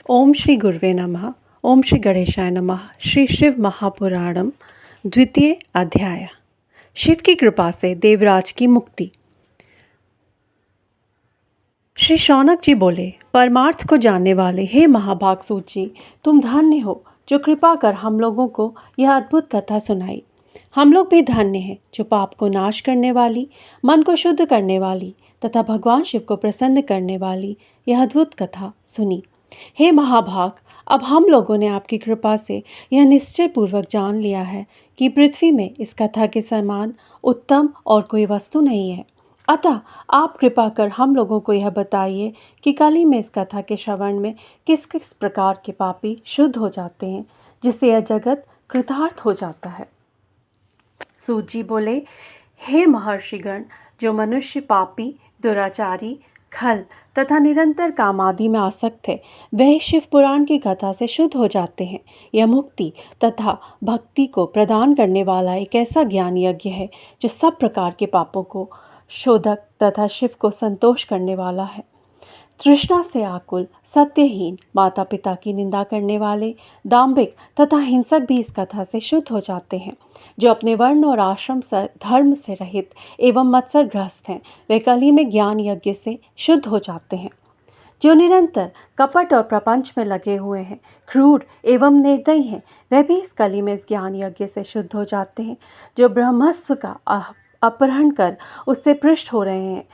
ओम श्री गुरुवे नमः। ओम श्री गणेशाय नमः। श्री शिव महापुराणम द्वितीय अध्याय। शिव की कृपा से देवराज की मुक्ति। श्री शौनक जी बोले, परमार्थ को जानने वाले हे महाभाग सूची, तुम धन्य हो जो कृपा कर हम लोगों को यह अद्भुत कथा सुनाई। हम लोग भी धन्य हैं जो पाप को नाश करने वाली, मन को शुद्ध करने वाली तथा भगवान शिव को प्रसन्न करने वाली यह अद्भुत कथा सुनी। हे महाभाग, अब हम लोगों ने आपकी कृपा से यह निश्चय पूर्वक जान लिया है कि पृथ्वी में इस कथा के समान उत्तम और कोई वस्तु नहीं है। अतः आप कृपा कर हम लोगों को यह बताइए कि कली में इस कथा के श्रवण में किस किस प्रकार के पापी शुद्ध हो जाते हैं, जिससे यह जगत कृतार्थ हो जाता है। सूत जी बोले, हे महर्षिगण, जो मनुष्य पापी, दुराचारी, खल तथा निरंतर काम आदि में आसक्त है, वह शिव पुराण की कथा से शुद्ध हो जाते हैं। यह मुक्ति तथा भक्ति को प्रदान करने वाला एक ऐसा ज्ञान यज्ञ है जो सब प्रकार के पापों को शोधक तथा शिव को संतोष करने वाला है। तृष्णा से आकुल, सत्यहीन, माता पिता की निंदा करने वाले, दाम्भिक तथा हिंसक भी इस कथा से शुद्ध हो जाते हैं। जो अपने वर्ण और आश्रम धर्म से रहित एवं मत्सरग्रस्त हैं, वे कली में ज्ञान यज्ञ से शुद्ध हो जाते हैं। जो निरंतर कपट और प्रपंच में लगे हुए हैं, क्रूर एवं निर्दयी हैं, वे भी इस कली में इस ज्ञान यज्ञ से शुद्ध हो जाते हैं। जो ब्रह्मस्व का अपहरण कर उससे पृष्ठ हो रहे हैं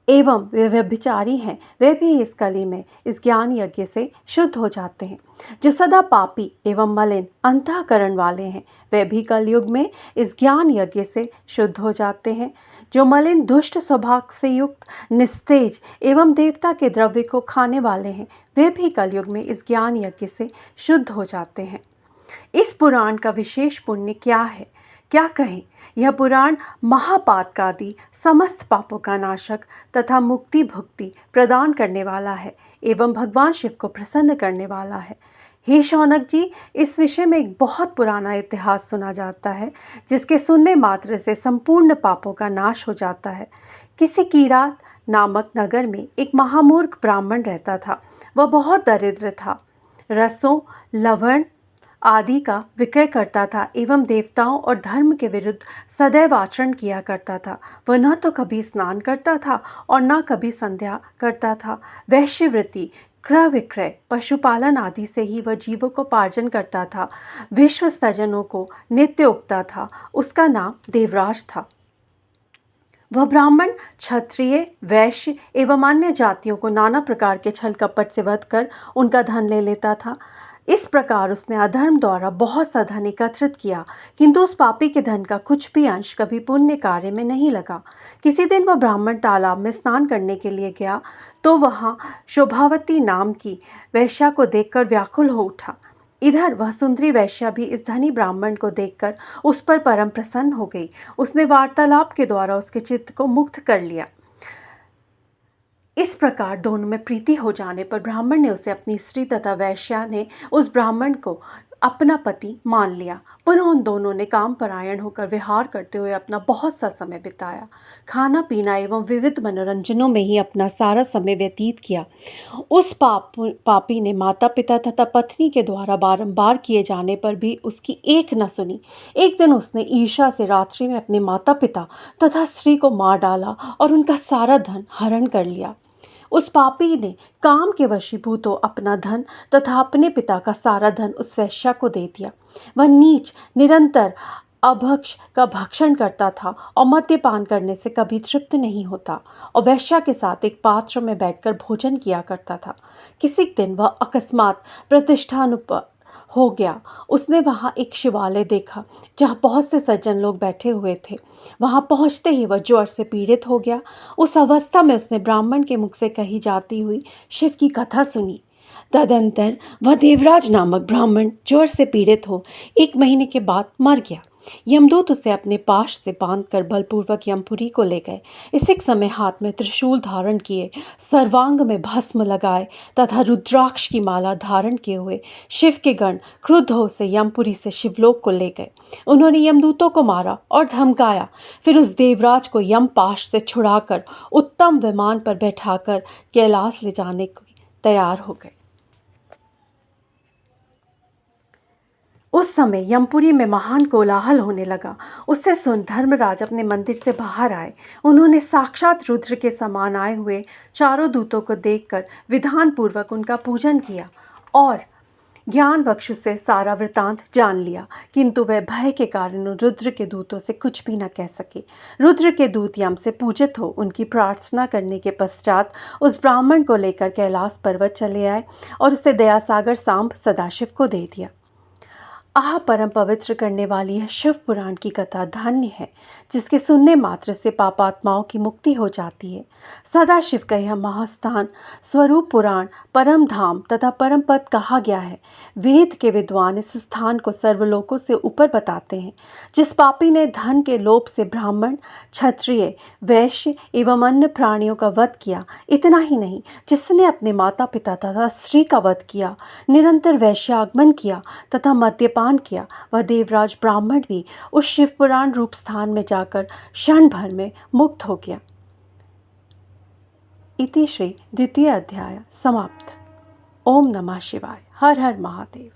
एवं वे व्यभिचारी हैं, वे भी इस कली में इस ज्ञान यज्ञ से शुद्ध हो जाते हैं। जो सदा पापी एवं मलिन अंतःकरण वाले हैं, वे भी कलयुग में इस ज्ञान यज्ञ से शुद्ध हो जाते हैं। जो मलिन दुष्ट स्वभाव से युक्त, निस्तेज एवं देवता के द्रव्य को खाने वाले हैं, वे भी कलयुग में इस ज्ञान यज्ञ से शुद्ध हो जाते हैं। इस पुराण का विशेष पुण्य क्या है, क्या कहें। यह पुराण महापातकादि समस्त पापों का नाशक तथा मुक्ति भुक्ति प्रदान करने वाला है एवं भगवान शिव को प्रसन्न करने वाला है। हे शौनक जी, इस विषय में एक बहुत पुराना इतिहास सुना जाता है, जिसके सुनने मात्र से संपूर्ण पापों का नाश हो जाता है। किसी किरात नामक नगर में एक महामूर्ख ब्राह्मण रहता था। वह बहुत दरिद्र था, रसों, लवण आदि का विक्रय करता था एवं देवताओं और धर्म के विरुद्ध सदैव आचरण किया करता था। वह न तो कभी स्नान करता था और न कभी संध्या करता था। वैश्यवृत्ति, क्रय विक्रय, पशुपालन आदि से ही वह जीवकोपार्जन करता था। विश्व सज्जनों को नित्य उगता था। उसका नाम देवराज था। वह ब्राह्मण, क्षत्रिय, वैश्य एवं अन्य जातियों को नाना प्रकार के छल कपट से वध कर उनका धन ले लेता था। इस प्रकार उसने अधर्म द्वारा बहुत सा धन एकत्रित किया, किंतु उस पापी के धन का कुछ भी अंश कभी पुण्य कार्य में नहीं लगा। किसी दिन वह ब्राह्मण तालाब में स्नान करने के लिए गया तो वहाँ शोभावती नाम की वैश्या को देखकर व्याकुल हो उठा। इधर वह सुंदरी वैश्या भी इस धनी ब्राह्मण को देखकर उस पर परम प्रसन्न हो गई। उसने वार्तालाप के द्वारा उसके चित्त को मुक्त कर लिया। इस प्रकार दोनों में प्रीति हो जाने पर ब्राह्मण ने उसे अपनी स्त्री तथा वैश्या ने उस ब्राह्मण को अपना पति मान लिया। पुनः उन दोनों ने काम परायण होकर विहार करते हुए अपना बहुत सा समय बिताया। खाना पीना एवं विविध मनोरंजनों में ही अपना सारा समय व्यतीत किया। उस पापी ने माता पिता तथा पत्नी के द्वारा बारंबार किए जाने पर भी उसकी एक न सुनी। एक दिन उसने ईर्ष्या से रात्रि में अपने माता पिता तथा स्त्री को मार डाला और उनका सारा धन हरण कर लिया। उस पापी ने काम के वशीभूत हो अपना धन तथा अपने पिता का सारा धन उस वैश्या को दे दिया। वह नीच निरंतर अभक्ष का भक्षण करता था और मद्यपान करने से कभी तृप्त नहीं होता और वैश्या के साथ एक पात्र में बैठकर भोजन किया करता था। किसी दिन वह अकस्मात प्रतिष्ठान हो गया। उसने वहाँ एक शिवालय देखा जहाँ बहुत से सज्जन लोग बैठे हुए थे। वहाँ पहुँचते ही वह ज्वर से पीड़ित हो गया। उस अवस्था में उसने ब्राह्मण के मुख से कही जाती हुई शिव की कथा सुनी। तदंतर वह देवराज नामक ब्राह्मण ज्वर से पीड़ित हो 1 महीने के बाद मर गया। यमदूत उसे अपने पाश से बांधकर बलपूर्वक यमपुरी को ले गए। इसी समय हाथ में त्रिशूल धारण किए, सर्वांग में भस्म लगाए तथा रुद्राक्ष की माला धारण किए हुए शिव के गण क्रुद्ध हो से यमपुरी से शिवलोक को ले गए। उन्होंने यमदूतों को मारा और धमकाया। फिर उस देवराज को यमपाश से छुड़ाकर उत्तम विमान पर बैठाकर कैलाश ले जाने को तैयार हो गए। उस समय यमपुरी में महान कोलाहल होने लगा। उससे सुन धर्मराज अपने मंदिर से बाहर आए। उन्होंने साक्षात रुद्र के समान आए हुए चारों दूतों को देखकर विधानपूर्वक उनका पूजन किया और ज्ञान बक्षु से सारा वृतांत जान लिया, किंतु वह भय के कारण रुद्र के दूतों से कुछ भी न कह सके। रुद्र के दूत यम से पूजित हो उनकी प्रार्थना करने के पश्चात उस ब्राह्मण को लेकर कैलाश पर्वत चले आए और उसे दयासागर सांब सदाशिव को दे दिया। आह, परम पवित्र करने वाली यह शिव पुराण की कथा धन्य है, जिसके सुनने मात्र से पापात्माओं की मुक्ति हो जाती है। सदाशिव का यह महास्थान स्वरूप पुराण परम धाम तथा परम पद कहा गया है। वेद के विद्वान इस स्थान को सर्वलोकों से ऊपर बताते हैं। जिस पापी ने धन के लोभ से ब्राह्मण, क्षत्रिय, वैश्य एवं अन्य प्राणियों का वध किया, इतना ही नहीं, जिसने अपने माता पिता तथा स्त्री का वध किया, निरंतर वैश्यागमन किया तथा मद्यपान किया, वह देवराज ब्राह्मण भी उस शिवपुराण रूप स्थान में जाकर क्षण भर में मुक्त हो गया। इति श्री द्वितीय अध्याय समाप्त। ओम नमः शिवाय। हर हर महादेव।